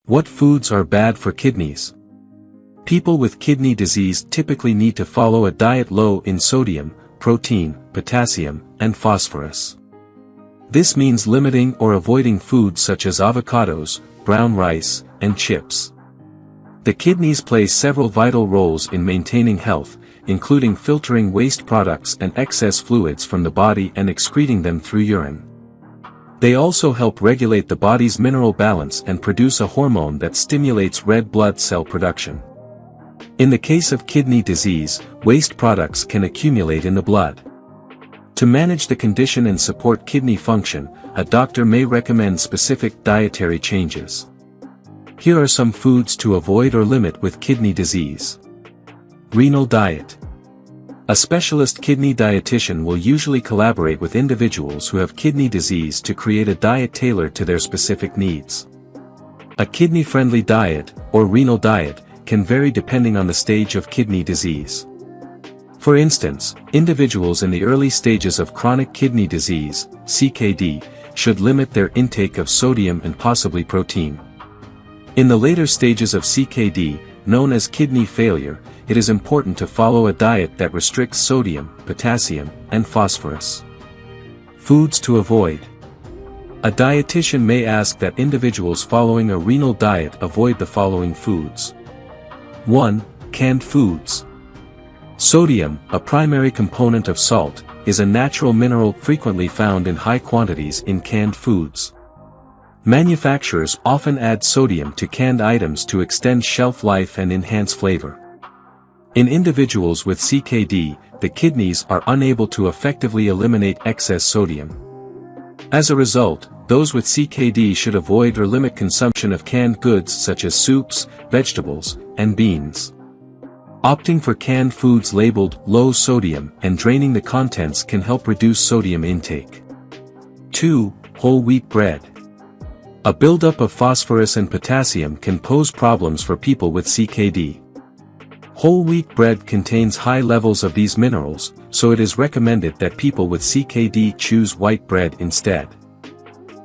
What foods are bad for kidneys? People with kidney disease typically need to follow a diet low in sodium, protein, potassium, and phosphorus. This means limiting or avoiding foods such as avocados, brown rice, and chips. The kidneys play several vital roles in maintaining health, including filtering waste products and excess fluids from the body and excreting them through urine. They also help regulate the body's mineral balance and produce a hormone that stimulates red blood cell production. In the case of kidney disease, waste products can accumulate in the blood. To manage the condition and support kidney function, a doctor may recommend specific dietary changes. Here are some foods to avoid or limit with kidney disease. Renal diet. A specialist kidney dietitian will usually collaborate with individuals who have kidney disease to create a diet tailored to their specific needs. A kidney-friendly diet, or renal diet, can vary depending on the stage of kidney disease. For instance, individuals in the early stages of chronic kidney disease, CKD, should limit their intake of sodium and possibly protein. In the later stages of CKD, known as kidney failure, it is important to follow a diet that restricts sodium, potassium, and phosphorus. Foods to avoid. A dietitian may ask that individuals following a renal diet avoid the following foods. 1. Canned foods. Sodium, a primary component of salt, is a natural mineral frequently found in high quantities in canned foods. Manufacturers often add sodium to canned items to extend shelf life and enhance flavor. In individuals with CKD, the kidneys are unable to effectively eliminate excess sodium. As a result, those with CKD should avoid or limit consumption of canned goods such as soups, vegetables, and beans. Opting for canned foods labeled low sodium and draining the contents can help reduce sodium intake. 2. Whole wheat bread. A buildup of phosphorus and potassium can pose problems for people with CKD. Whole wheat bread contains high levels of these minerals, so it is recommended that people with CKD choose white bread instead.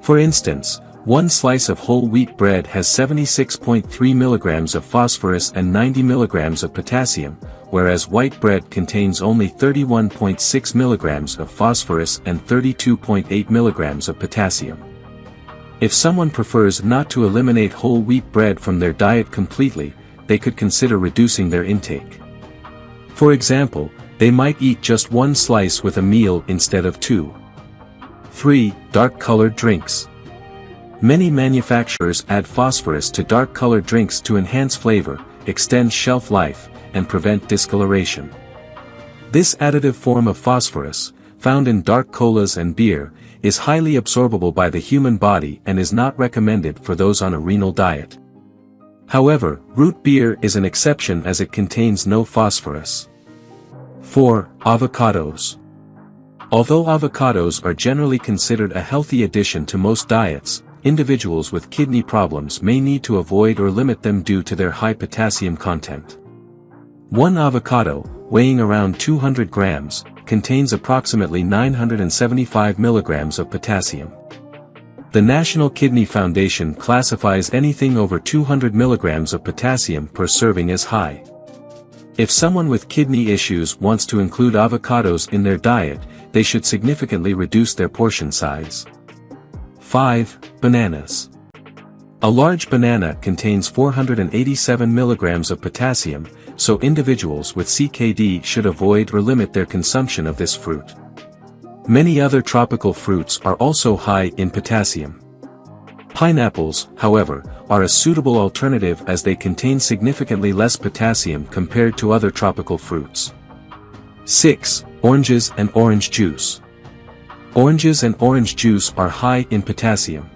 For instance, one slice of whole wheat bread has 76.3 milligrams of phosphorus and 90 milligrams of potassium, whereas white bread contains only 31.6 milligrams of phosphorus and 32.8 milligrams of potassium. If someone prefers not to eliminate whole wheat bread from their diet completely, they could consider reducing their intake. For example, they might eat just one slice with a meal instead of two. 3. Dark-colored drinks. Many manufacturers add phosphorus to dark-colored drinks to enhance flavor, extend shelf life, and prevent discoloration. This additive form of phosphorus, found in dark colas and beer, is highly absorbable by the human body and is not recommended for those on a renal diet. However, root beer is an exception as it contains no phosphorus. 4. Avocados. Although avocados are generally considered a healthy addition to most diets, individuals with kidney problems may need to avoid or limit them due to their high potassium content. One avocado, weighing around 200 grams, contains approximately 975 milligrams of potassium. The National Kidney Foundation classifies anything over 200 milligrams of potassium per serving as high. If someone with kidney issues wants to include avocados in their diet, they should significantly reduce their portion size. 5. Bananas. A large banana contains 487 milligrams of potassium, so individuals with CKD should avoid or limit their consumption of this fruit. Many other tropical fruits are also high in potassium. Pineapples, however, are a suitable alternative as they contain significantly less potassium compared to other tropical fruits. 6. Oranges and orange juice. Oranges and orange juice are high in potassium.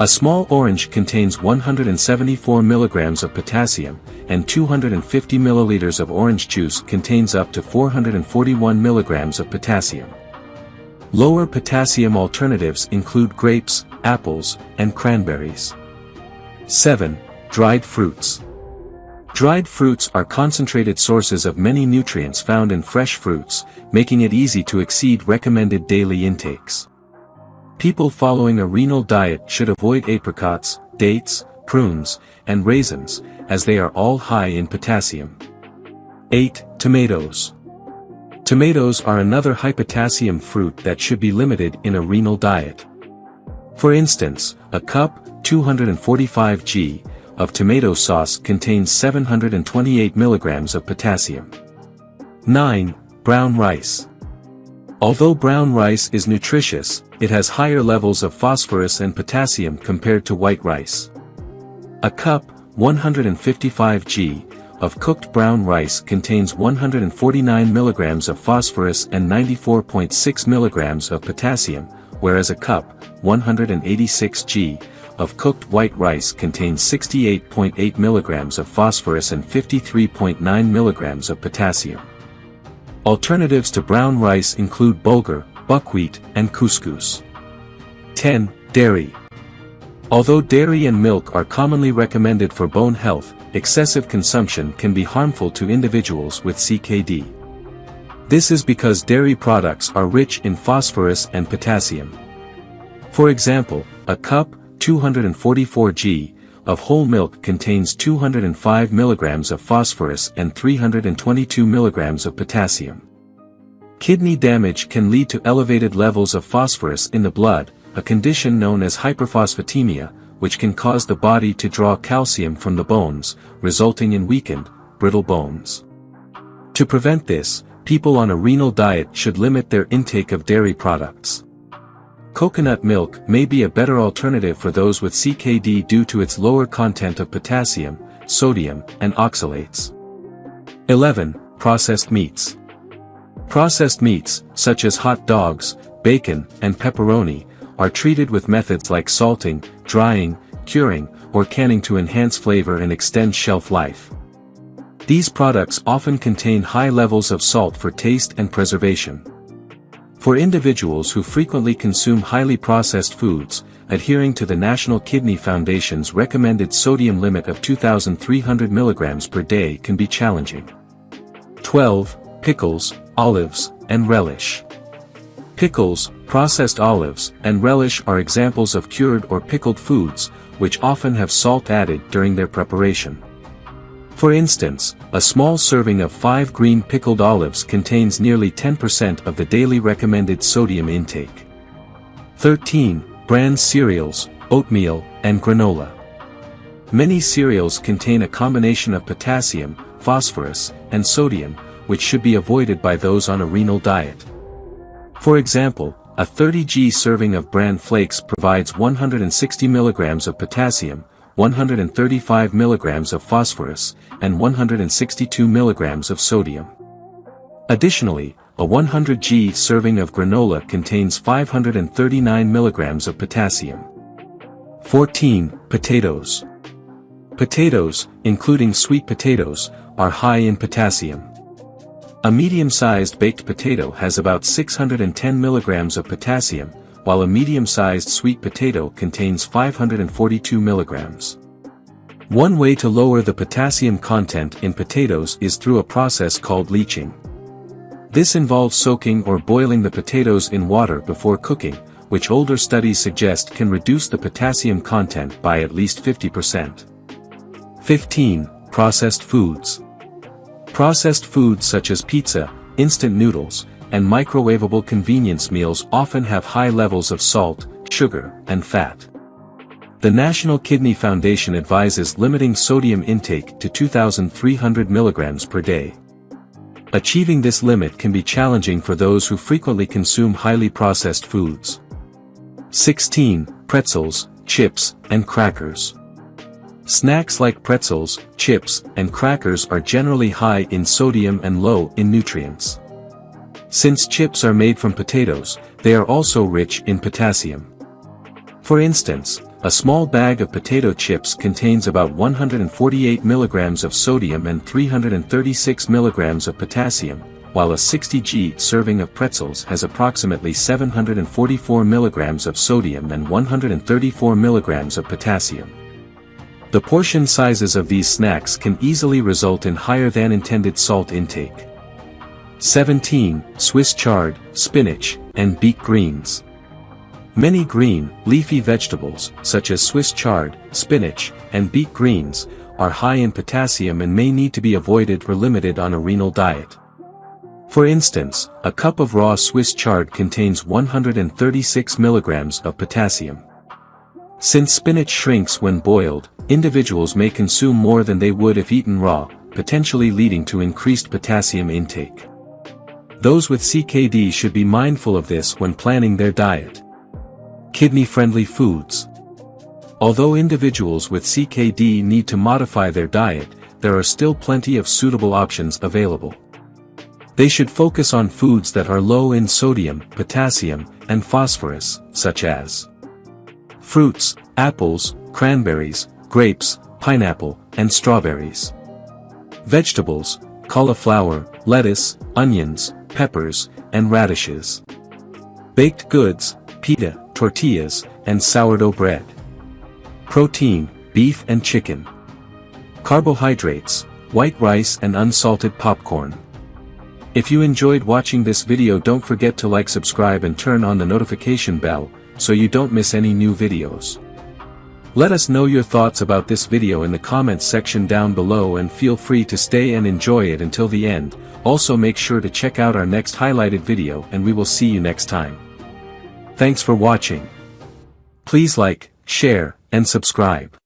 A small orange contains 174 milligrams of potassium, and 250 milliliters of orange juice contains up to 441 milligrams of potassium. Lower potassium alternatives include grapes, apples, and cranberries. 7. Dried fruits. Dried fruits are concentrated sources of many nutrients found in fresh fruits, making it easy to exceed recommended daily intakes. People following a renal diet should avoid apricots, dates, prunes, and raisins, as they are all high in potassium. 8. Tomatoes. Tomatoes are another high-potassium fruit that should be limited in a renal diet. For instance, a cup, 245 g, of tomato sauce contains 728 mg of potassium. 9. Brown rice. Although brown rice is nutritious, it has higher levels of phosphorus and potassium compared to white rice. A cup, 155 g, of cooked brown rice contains 149 mg of phosphorus and 94.6 mg of potassium, whereas a cup, 186 g, of cooked white rice contains 68.8 mg of phosphorus and 53.9 mg of potassium. Alternatives to brown rice include bulgur, buckwheat, and couscous. 10. Dairy. Although dairy and milk are commonly recommended for bone health, excessive consumption can be harmful to individuals with CKD. This is because dairy products are rich in phosphorus and potassium. For example, a cup, 244 g, of whole milk contains 205 mg of phosphorus and 322 mg of potassium. Kidney damage can lead to elevated levels of phosphorus in the blood, a condition known as hyperphosphatemia, which can cause the body to draw calcium from the bones, resulting in weakened, brittle bones. To prevent this, people on a renal diet should limit their intake of dairy products. Coconut milk may be a better alternative for those with CKD due to its lower content of potassium, sodium, and oxalates. 11. Processed meats. Processed meats, such as hot dogs, bacon, and pepperoni, are treated with methods like salting, drying, curing, or canning to enhance flavor and extend shelf life. These products often contain high levels of salt for taste and preservation. For individuals who frequently consume highly processed foods, adhering to the National Kidney Foundation's recommended sodium limit of 2,300 mg per day can be challenging. 12. Pickles, olives, and relish. Pickles, processed olives, and relish are examples of cured or pickled foods, which often have salt added during their preparation. For instance, a small serving of 5 green pickled olives contains nearly 10% of the daily recommended sodium intake. 13. Bran cereals, oatmeal, and granola. Many cereals contain a combination of potassium, phosphorus, and sodium, which should be avoided by those on a renal diet. For example, a 30 g serving of bran flakes provides 160 mg of potassium, 135 mg of phosphorus, and 162 mg of sodium. Additionally, a 100 g serving of granola contains 539 mg of potassium. 14. Potatoes. Potatoes, including sweet potatoes, are high in potassium. A medium-sized baked potato has about 610 mg of potassium, while a medium-sized sweet potato contains 542 mg. One way to lower the potassium content in potatoes is through a process called leaching. This involves soaking or boiling the potatoes in water before cooking, which older studies suggest can reduce the potassium content by at least 50%. 15. Processed foods. Processed foods such as pizza, instant noodles, and microwavable convenience meals often have high levels of salt, sugar, and fat. The National Kidney Foundation advises limiting sodium intake to 2,300 mg per day. Achieving this limit can be challenging for those who frequently consume highly processed foods. 16. Pretzels, chips, and crackers. Snacks like pretzels, chips, and crackers are generally high in sodium and low in nutrients. Since chips are made from potatoes, they are also rich in potassium. For instance, a small bag of potato chips contains about 148 mg of sodium and 336 mg of potassium, while a 60 g serving of pretzels has approximately 744 mg of sodium and 134 mg of potassium. The portion sizes of these snacks can easily result in higher than intended salt intake. 17. Swiss chard, spinach, and beet greens. Many green, leafy vegetables, such as Swiss chard, spinach, and beet greens, are high in potassium and may need to be avoided or limited on a renal diet. For instance, a cup of raw Swiss chard contains 136 milligrams of potassium. Since spinach shrinks when boiled, individuals may consume more than they would if eaten raw, potentially leading to increased potassium intake. Those with CKD should be mindful of this when planning their diet. Kidney-friendly foods. Although individuals with CKD need to modify their diet, there are still plenty of suitable options available. They should focus on foods that are low in sodium, potassium, and phosphorus, such as fruits, apples, cranberries, grapes, pineapple, and strawberries. Vegetables, cauliflower, lettuce, onions, peppers, and radishes. Baked goods, pita, tortillas, and sourdough bread. Protein, beef and chicken. Carbohydrates, white rice and unsalted popcorn. If you enjoyed watching this video, don't forget to like, subscribe and turn on the notification bell, so you don't miss any new videos. Let us know your thoughts about this video in the comments section down below, and feel free to stay and enjoy it until the end. Also make sure to check out our next highlighted video, and we will see you next time. Thanks for watching. Please like, share, and subscribe.